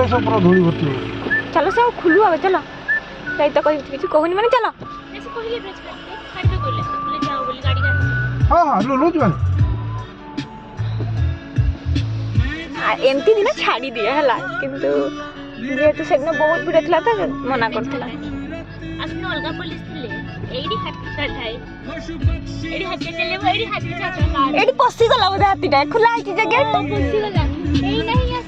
सब पूरा धूल भर्ती हो। चलो सब खुलू आगे चलो जाई तो कहि किछु कहूनी माने चलो ऐसे कहले ब्रेक छाड़ दे बोले जाओ बोले गाड़ी का। हां हां लो जवान एमती दिन छाड़ी दिया हला किंतु जेहेतु सेदिन बहुत भिड़ था तो मना करथिला। असनो अलगा पुलिस थिले एडी हाथी चढ़ाई एडी हाथी चले वो एडी हाथी चढ़ा एडी पसी गला बोधे हाथीटा खुला है कि जगह पसी गला एई नहीं